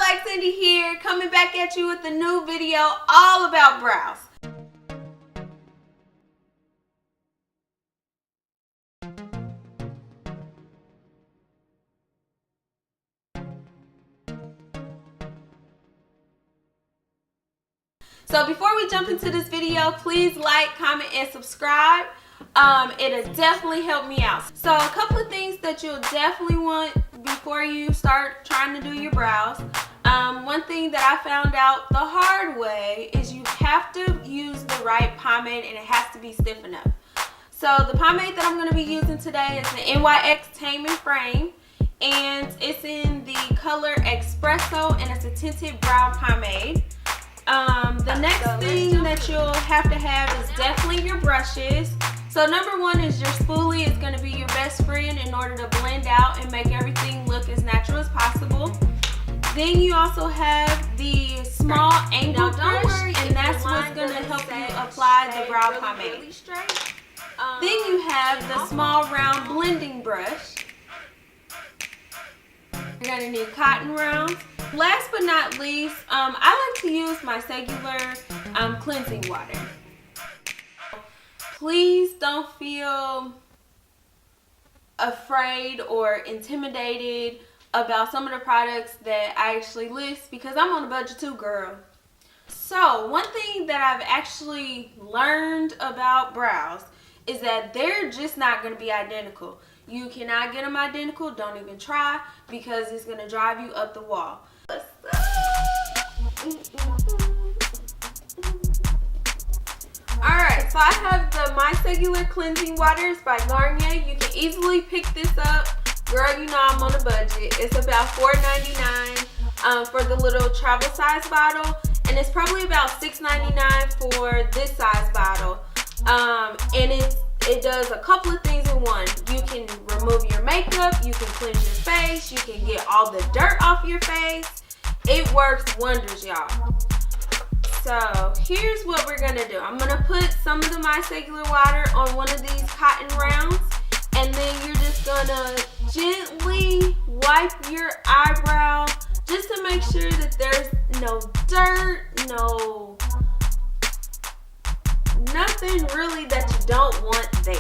Black Cindy here, coming back at you with a new video all about brows. So before we jump into this video, please like, comment, and subscribe. It'll definitely help me out. So a couple of things that you'll definitely want before you start trying to do your brows. One thing that I found out the hard way is you have to use the right pomade and it has to be stiff enough. So the pomade that I'm going to be using today is the NYX Tame Frame, and it's in the color Expresso, and it's a tinted brow pomade. The next thing that you'll have to have is definitely your brushes. So number one is your spoolie. It's going to be your best friend in order to blend out and make everything look as natural as possible. Then you also have the small angle brush, and that's what's going to help you apply the brow pomade. Then you have the small round blending brush. You're going to need cotton rounds. Last but not least, I like to use my cellular cleansing water. Please don't feel afraid or intimidated about some of the products that I actually list, because I'm on a budget too, girl. So one thing that I've actually learned about brows is that they're just not going to be identical. You cannot get them identical. Don't even try, because it's going to drive you up the wall. Alright, so I have the Micellar Cleansing Waters by Garnier. You can easily pick this up. Girl, you know I'm on a budget. It's about $4.99 for the little travel size bottle. And it's probably about $6.99 for this size bottle. And it does a couple of things in one. You can remove your makeup, you can cleanse your face, you can get all the dirt off your face. It works wonders, y'all. So here's what we're gonna do. I'm gonna put some of the micellar water on one of these cotton rounds, and then you're just gonna gently wipe your eyebrow just to make sure that there's no dirt, nothing really that you don't want there.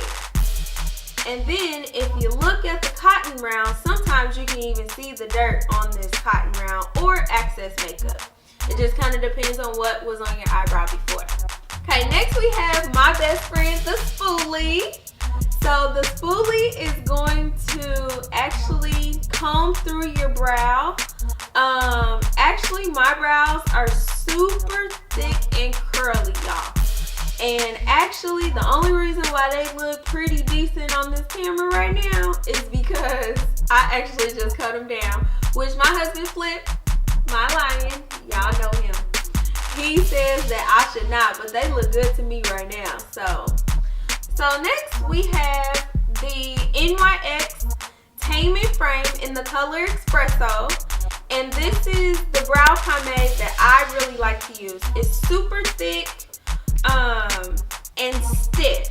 And then if you look at the cotton round, sometimes you can even see the dirt on this cotton round or excess makeup. It just kind of depends on what was on your eyebrow before. Okay, next we have my best friend, the spoolie. So the spoolie is going to actually comb through your brow. Actually, my brows are super thick and curly, y'all. And actually, the only reason why they look pretty decent on this camera right now is because I actually just cut them down, which my husband Flip, my lion, y'all know him. He says that I should not, but they look good to me right now. So next we have the NYX Tame Frame in the color Expresso. And this is the brow pomade that I really like to use. It's super thick and stiff.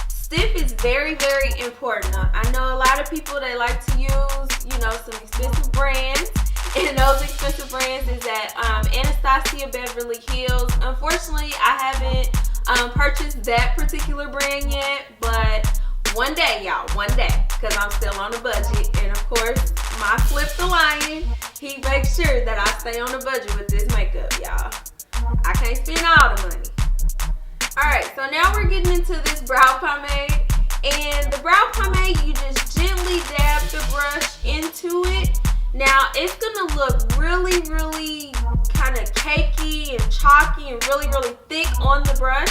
Stiff is very, very important. I know a lot of people, they like to use, some expensive brands. And those expensive brands is at Anastasia Beverly Hills. Unfortunately, I haven't purchased that particular brand yet, but one day, y'all, one day, because I'm still on a budget. And of course, my Flip the Lion, he makes sure that I stay on a budget with this makeup, y'all. I can't spend all the money. Alright, so now we're getting into this brow pomade. And the brow pomade, you just gently dab the brush into it. Now, it's going to look really, really kind of cakey and chalky and really, really thick on the brush.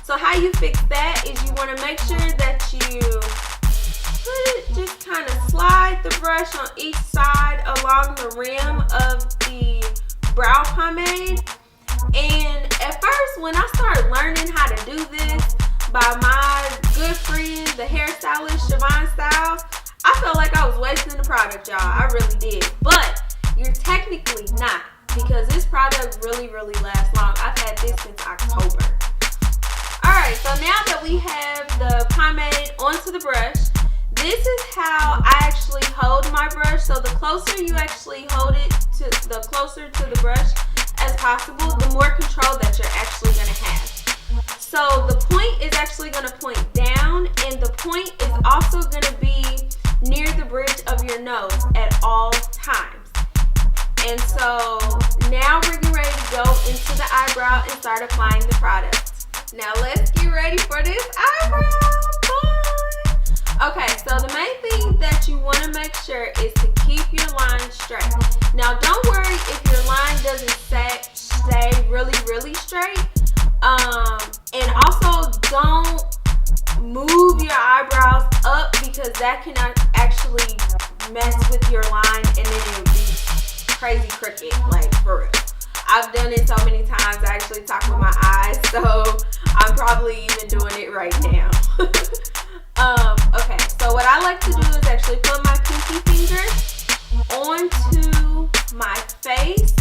So how you fix that is you want to make sure that you just kind of slide the brush on each side along the rim of the brow pomade. And at first, when I started learning how to do this by my good friend, the hairstylist, Styles, I felt like I was wasting the product, y'all. I really did. But you're technically not, because this product really, really lasts long. I've had this since October. Alright, so now that we have the pomade onto the brush, this is how I actually hold my brush. So the closer you actually hold it to the closer to the brush as possible, the more control that you're actually going to have. So the point is actually going to point down, and the point is also going to be near the bridge of your nose at all times. And so now we're getting ready to go into the eyebrow and start applying the product. Now let's get ready for this eyebrow. Okay, so the main thing that you want to make sure is to keep your line straight. Now don't worry if your line doesn't stay really straight. And also don't move your eyebrows up, because that can actually mess with your line and then it'll be crazy crooked, like for real. I've done it so many times. I actually talk with my eyes, so I'm probably even doing it right now. Okay, so what I like to do is actually put my pinky finger onto my face,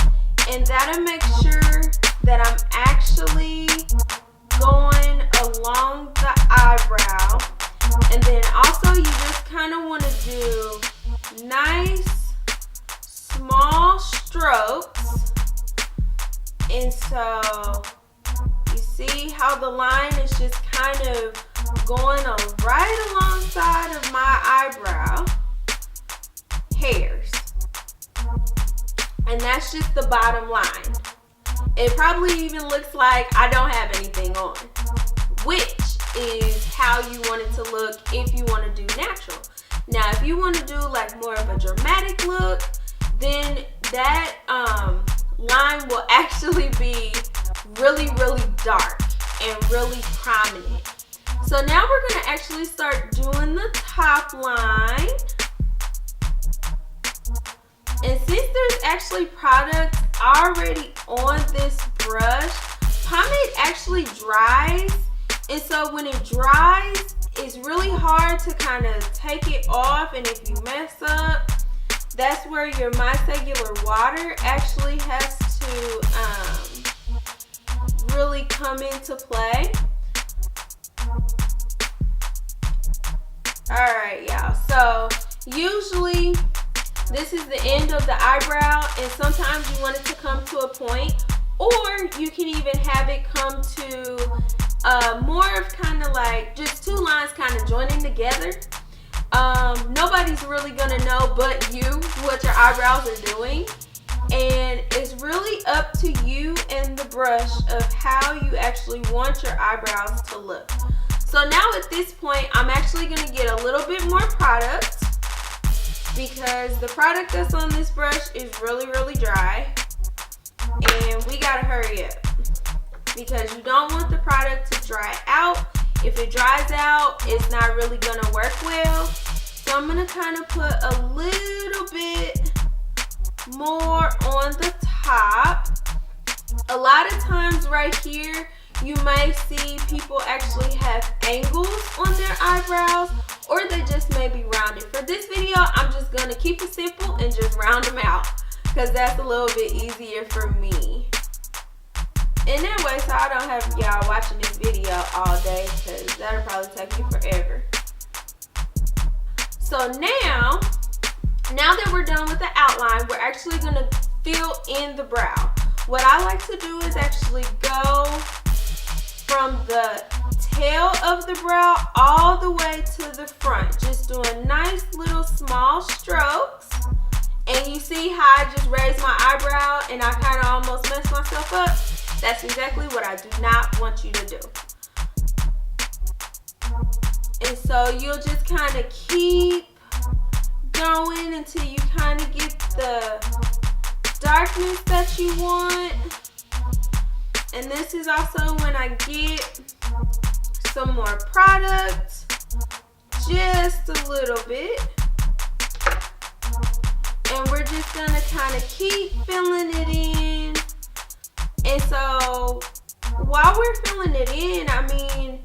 and that'll make sure that I'm actually going along the eyebrow. And then also you just kind of want to do nice small strokes. And so you see how the line is just kind of going on right alongside of my eyebrow hairs. And that's just the bottom line. It probably even looks like I don't have anything on, which is how you want it to look if you want to do natural. Now, if you want to do like more of a dramatic look, then that line will actually be really dark and really prominent. So now we're going to actually start doing the top line. And since there's actually product already on this brush, pomade actually dries. And so when it dries, it's really hard to kind of take it off. And if you mess up, that's where your micellar water actually has to really come into play. Alright, y'all. So usually this is the end of the eyebrow, and sometimes you want it to come to a point, or you can even have it come to more of kind of like just two lines kind of joining together. Nobody's really gonna know but you what your eyebrows are doing, and it's really up to you and the brush of how you actually want your eyebrows to look. So now at this point, I'm actually gonna get a little bit more product, because the product that's on this brush is really dry, and we gotta hurry up because you don't want the product to dry out. If it dries out, it's not really gonna work well. So I'm gonna kind of put a little bit more on the top. A lot of times right here, you may see people actually have angles on their eyebrows, or they just may be rounded. For this video, I'm just gonna keep it simple and just round them out, because that's a little bit easier for me. And that way, so I don't have y'all watching this video all day, because that'll probably take me forever. So now that we're done with the outline, we're actually gonna fill in the brow. What I like to do is actually go from the tail of the brow all the way to the front, just doing nice little small strokes. And you see how I just raised my eyebrow and I kind of almost messed myself up? That's exactly what I do not want you to do. And so you'll just kind of keep going until you kind of get the darkness that you want. And this is also when I get some more product, just a little bit. And we're just gonna kind of keep filling it in. And so while we're filling it in, I mean,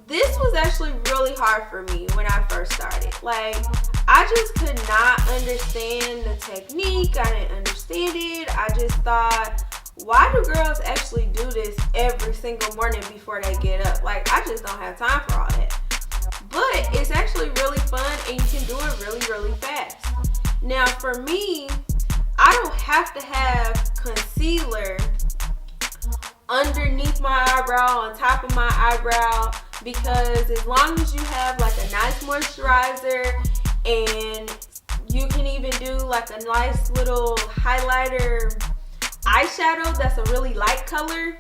this was actually really hard for me when I first started. Like, I just could not understand the technique. I didn't understand it. I just thought, why do girls actually do this every single morning before they get up? Like, I just don't have time for all that. but it's actually really fun and you can do it really fast. Now for me, I don't have to have concealer underneath my eyebrow, on top of my eyebrow, because as long as you have like a nice moisturizer and you can even do like a nice little highlighter eyeshadow that's a really light color,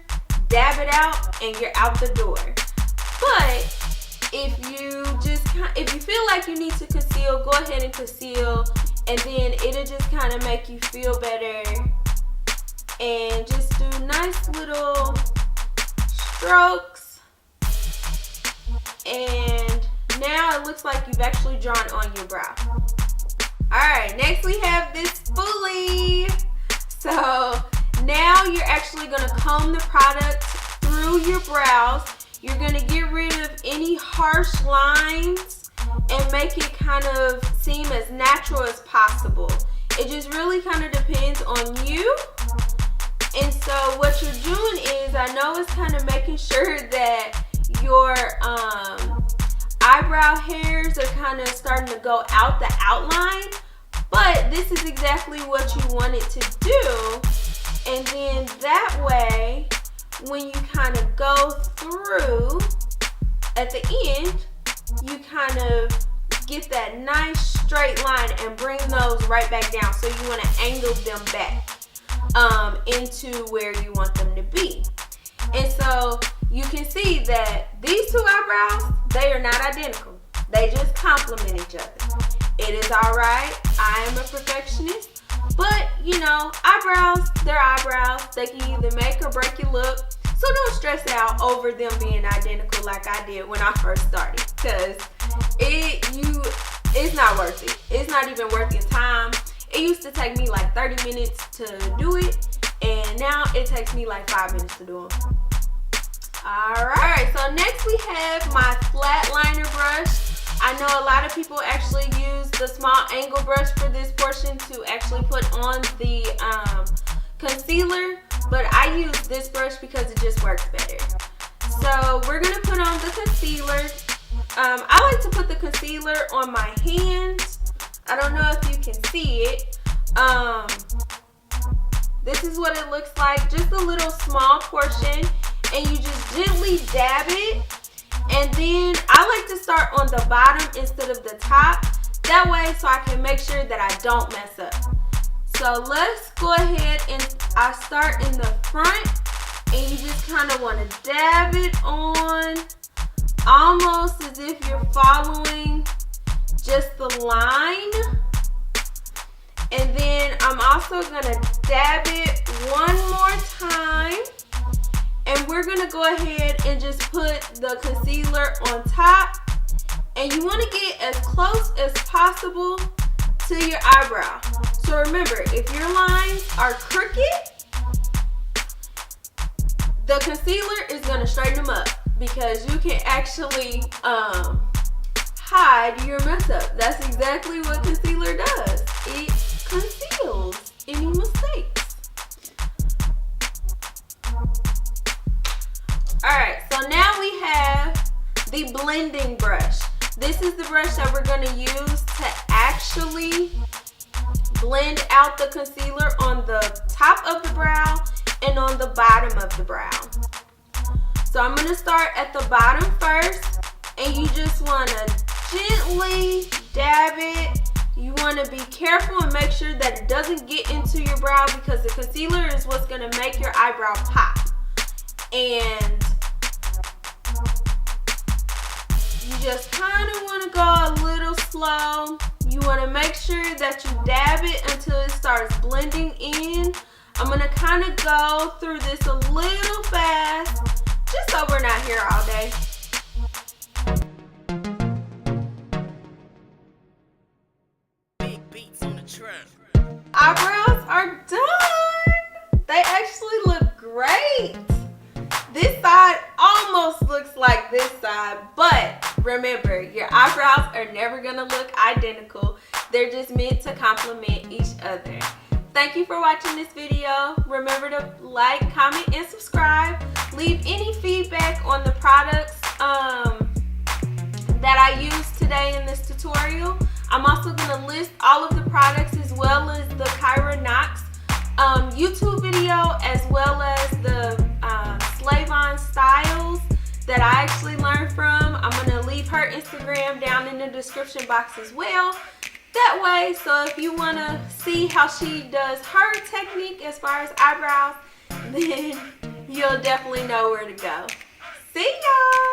dab it out and you're out the door. But if you feel like you need to conceal, go ahead and conceal, and then it'll just kind of make you feel better. And just do nice little strokes. And now it looks like you've actually drawn on your brow. Alright, next we have this spoolie. So now you're actually going to comb the product through your brows. You're going to get rid of any harsh lines and make it kind of seem as natural as possible. It just really kind of depends on you. And so what you're doing is, I know it's kind of making sure that your eyebrow hairs are kind of starting to go out the outline, but this is exactly what you want it to do. And then that way, when you kind of go through at the end, you kind of get that nice straight line and bring those right back down. So you want to angle them back into where you want them to be. And so you can see that these two eyebrows, they are not identical. They just complement each other. It is alright. I am a perfectionist. But, you know, eyebrows, they're eyebrows. They can either make or break your look. So don't stress out over them being identical like I did when I first started. Because it's not worth it. It's not even worth your time. It used to take me like 30 minutes to do it, and now it takes me like 5 minutes to do them. Alright, so next we have my flat liner brush. I know a lot of people actually use the small angle brush for this portion to actually put on the concealer, but I use this brush because it just works better. So we're going to put on the concealer. I like to put the concealer on my hands. I don't know if you can see it. This is what it looks like. Just a little small portion. And you just gently dab it. And then I like to start on the bottom instead of the top. That way so I can make sure that I don't mess up. So let's go ahead and I start in the front. And you just kind of want to dab it on. Almost as if you're following just the line. And then I'm also going to dab it one more time. And we're going to go ahead and just put the concealer on top. And you want to get as close as possible to your eyebrow. So remember, if your lines are crooked, the concealer is going to straighten them up. Because you can actually hide your mess up. That's exactly what concealer does. It conceals any mistakes. Alright, so now we have the blending brush. This is the brush that we're going to use to actually blend out the concealer on the top of the brow and on the bottom of the brow. So I'm going to start at the bottom first, and you just want to gently dab it. You want to be careful and make sure that it doesn't get into your brow, because the concealer is what's going to make your eyebrow pop. And you just kind of want to go a little slow. You want to make sure that you dab it until it starts blending in. I'm going to kind of go through this a little fast, just so we're not here all day. Eyebrows are done. They actually look great. This side almost looks like this side, but remember, your eyebrows are never gonna look identical. They're just meant to complement each other. Thank you for watching this video. Remember to like, comment, and subscribe. Leave any feedback on the products that I used today in this tutorial. I'm also going to list all of the products as well as the Kyra Knox YouTube video, as well as the Slave-On styles that I actually learned from. I'm going to leave her Instagram down in the description box as well. That way, so if you want to see how she does her technique as far as eyebrows, then you'll definitely know where to go. See y'all!